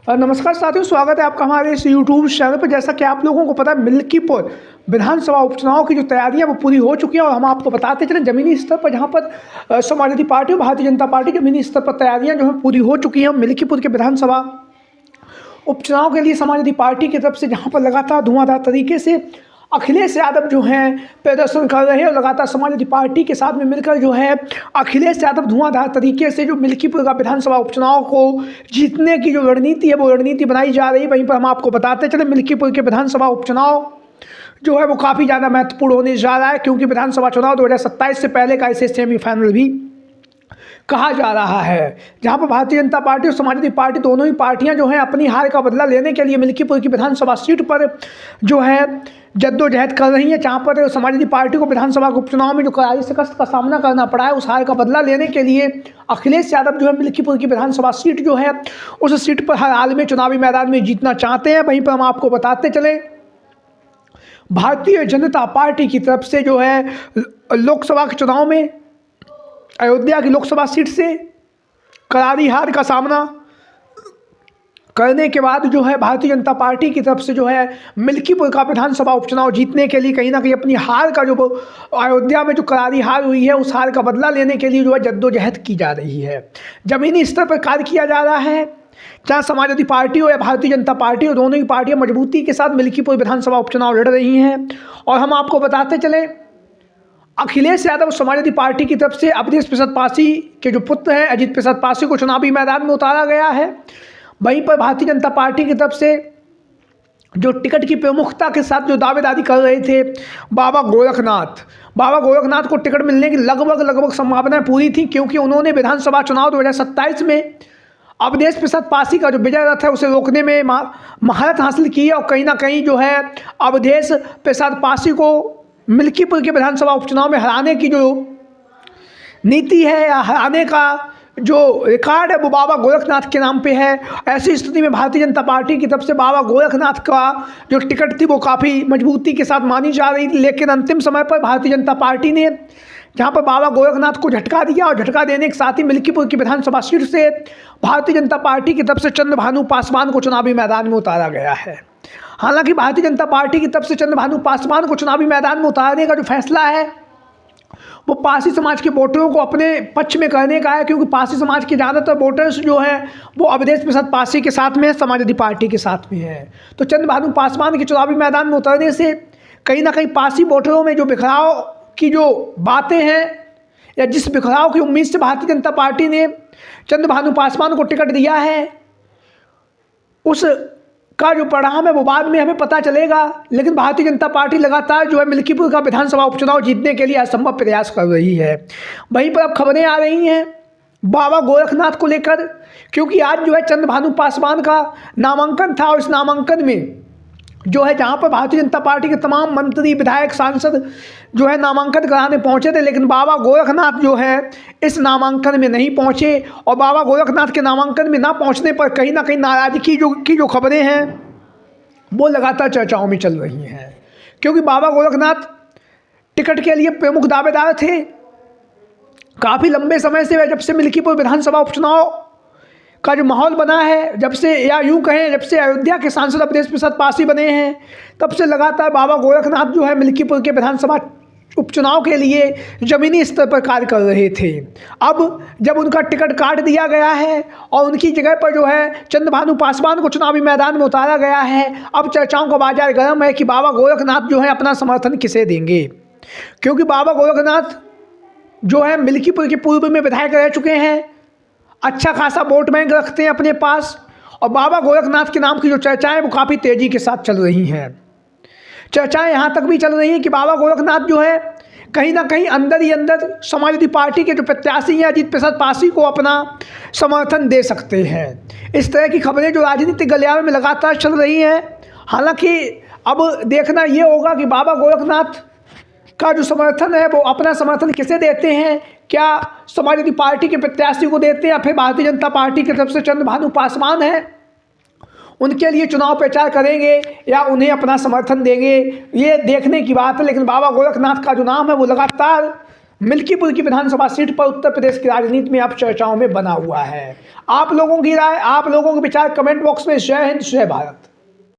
नमस्कार साथियों, स्वागत है आपका हमारे इस यूट्यूब चैनल पर। जैसा कि आप लोगों को पता है, मिल्कीपुर विधानसभा उपचुनाव की जो तैयारियां वो पूरी हो चुकी हैं और हम आपको बताते चलें ज़मीनी स्तर पर, जहां पर समाजवादी पार्टी और भारतीय जनता पार्टी ज़मीनी स्तर पर तैयारियां जो है पूरी हो चुकी हैं। मिल्कीपुर के विधानसभा उपचुनाव के लिए समाजवादी पार्टी की तरफ से जहाँ पर लगातार धुआंधार तरीके से अखिलेश यादव जो हैं प्रदर्शन कर रहे हैं और लगातार समाजवादी पार्टी के साथ में मिलकर जो है अखिलेश यादव धुआंधार तरीके से जो मिल्कीपुर का विधानसभा उपचुनाव को जीतने की जो रणनीति है वो रणनीति बनाई जा रही है। वहीं पर हम आपको बताते चले, मिल्कीपुर के विधानसभा उपचुनाव जो है वो काफ़ी ज़्यादा महत्वपूर्ण होने जा रहा है, क्योंकि विधानसभा चुनाव 2027 से पहले का इसे सेमीफाइनल भी कहा जा रहा है, जहां पर भारतीय जनता पार्टी और समाजवादी पार्टी दोनों ही पार्टियां जो हैं अपनी हार का बदला लेने के लिए मिल्कीपुर की विधानसभा सीट पर जो है जद्दोजहद कर रही हैं। जहां पर समाजवादी पार्टी को विधानसभा उपचुनाव में जो करारी शिकस्त का सामना करना पड़ा है, उस हार का बदला लेने के लिए अखिलेश यादव जो है मिल्कीपुर की विधानसभा सीट जो है उस सीट पर हर हाल में चुनावी मैदान में जीतना चाहते हैं। वहीं पर हम आपको बताते चले, भारतीय जनता पार्टी की तरफ से जो है लोकसभा के चुनाव में अयोध्या की लोकसभा सीट से करारी हार का सामना करने के बाद जो है भारतीय जनता पार्टी की तरफ से जो है मिल्कीपुर का विधानसभा उपचुनाव जीतने के लिए कहीं ना कहीं अपनी हार का जो अयोध्या में जो करारी हार हुई है उस हार का बदला लेने के लिए जो है जद्दोजहद की जा रही है। ज़मीनी स्तर पर कार्य किया जा रहा है, चाहे समाजवादी पार्टी हो या भारतीय जनता पार्टी हो, दोनों ही पार्टियां मजबूती के साथ मिल्कीपुर विधानसभा उपचुनाव लड़ रही हैं। और हम आपको बताते चले, अखिलेश यादव समाजवादी पार्टी की तरफ से अवधेश प्रसाद पासी के जो पुत्र हैं अजीत प्रसाद पासी को चुनावी मैदान में उतारा गया है। वहीं पर भारतीय जनता पार्टी की तरफ से जो टिकट की प्रमुखता के साथ जो दावेदारी कर रहे थे बाबा गोरखनाथ को टिकट मिलने की लगभग संभावनाएं पूरी थी, क्योंकि उन्होंने विधानसभा चुनाव 2027 में अवधेश प्रसाद पासी का जो विजय रथ है उसे रोकने में महारत हासिल की है। और कहीं ना कहीं जो है अवधेश प्रसाद पासी को मिल्कीपुर के विधानसभा उपचुनाव में हराने की जो नीति है या हराने का जो रिकॉर्ड है वो बाबा गोरखनाथ के नाम पे है। ऐसी स्थिति में भारतीय जनता पार्टी की तरफ से बाबा गोरखनाथ का जो टिकट थी वो काफ़ी मजबूती के साथ मानी जा रही थी, लेकिन अंतिम समय पर भारतीय जनता पार्टी ने जहां पर बाबा गोरखनाथ को झटका दिया और झटका देने के साथ ही मिल्कीपुर की विधानसभा सीट से भारतीय जनता पार्टी की तरफ से चंद्रभानु पासवान को चुनावी मैदान में उतारा गया है। हालांकि भारतीय जनता पार्टी की तरफ से चंद्रभानु पासवान को चुनावी मैदान में उतारने का जो फैसला है वो पासी समाज के वोटरों को अपने पक्ष में करने का है, क्योंकि पासी समाज के ज़्यादातर वोटर्स जो है वो अवधेश प्रसाद पासी के साथ में है, समाजवादी पार्टी के साथ में है। तो चंद्रभानु पासवान के चुनावी मैदान में उतरने से कहीं ना कहीं पासी वोटरों में जो बिखराव की जो बातें हैं या जिस बिखराव की उम्मीद से भारतीय जनता पार्टी ने चंद्रभानु पासवान को टिकट दिया है उस का जो परिणाम है वो बाद में हमें पता चलेगा। लेकिन भारतीय जनता पार्टी लगातार जो है मिल्कीपुर का विधानसभा उपचुनाव जीतने के लिए असंभव प्रयास कर रही है। वहीं पर अब खबरें आ रही हैं बाबा गोरखनाथ को लेकर, क्योंकि आज जो है चंद्रभानु पासवान का नामांकन था और इस नामांकन में जो है जहां पर भारतीय जनता पार्टी के तमाम मंत्री विधायक सांसद जो है नामांकन कराने पहुंचे थे, लेकिन बाबा गोरखनाथ जो है इस नामांकन में नहीं पहुंचे। और बाबा गोरखनाथ के नामांकन में ना पहुंचने पर कहीं ना कहीं नाराजगी की जो खबरें हैं वो लगातार चर्चाओं में चल रही हैं, क्योंकि बाबा गोरखनाथ टिकट के लिए प्रमुख दावेदार थे काफ़ी लंबे समय से। जब से मिल्कीपुर विधानसभा उपचुनाव का जो माहौल बना है, जब से या यूँ कहें जब से अयोध्या के सांसद अवधेश प्रसाद पासी बने हैं, तब से लगातार बाबा गोरखनाथ जो है मिल्कीपुर के विधानसभा उपचुनाव के लिए ज़मीनी स्तर पर कार्य कर रहे थे। अब जब उनका टिकट काट दिया गया है और उनकी जगह पर जो है चंद्रभानु पासवान को चुनावी मैदान में उतारा गया है, अब चर्चाओं का बाजार गर्म है कि बाबा गोरखनाथ जो है अपना समर्थन किसे देंगे, क्योंकि बाबा गोरखनाथ जो है मिल्कीपुर के पूर्व में विधायक रह चुके हैं, अच्छा खासा वोट बैंक रखते हैं अपने पास। और बाबा गोरखनाथ के नाम की जो चर्चाएं वो काफ़ी तेज़ी के साथ चल रही हैं। चर्चाएं यहाँ तक भी चल रही हैं कि बाबा गोरखनाथ जो है कहीं ना कहीं अंदर ही अंदर समाजवादी पार्टी के जो प्रत्याशी हैं अजीत प्रसाद पासी को अपना समर्थन दे सकते हैं। इस तरह की खबरें जो राजनीतिक गलियारे में लगातार चल रही हैं। हालांकि अब देखना ये होगा कि बाबा गोरखनाथ का जो समर्थन है वो अपना समर्थन किसे देते हैं, क्या समाजवादी पार्टी के प्रत्याशी को देते हैं या फिर भारतीय जनता पार्टी की तरफ से चंद्रभानु पासवान है उनके लिए चुनाव प्रचार करेंगे या उन्हें अपना समर्थन देंगे, ये देखने की बात है। लेकिन बाबा गोरखनाथ का जो नाम है वो लगातार मिल्कीपुर की विधानसभा सीट पर उत्तर प्रदेश की राजनीति में अब चर्चाओं में बना हुआ है। आप लोगों की राय, आप लोगों के विचार कमेंट बॉक्स में। जय हिंद, जय भारत।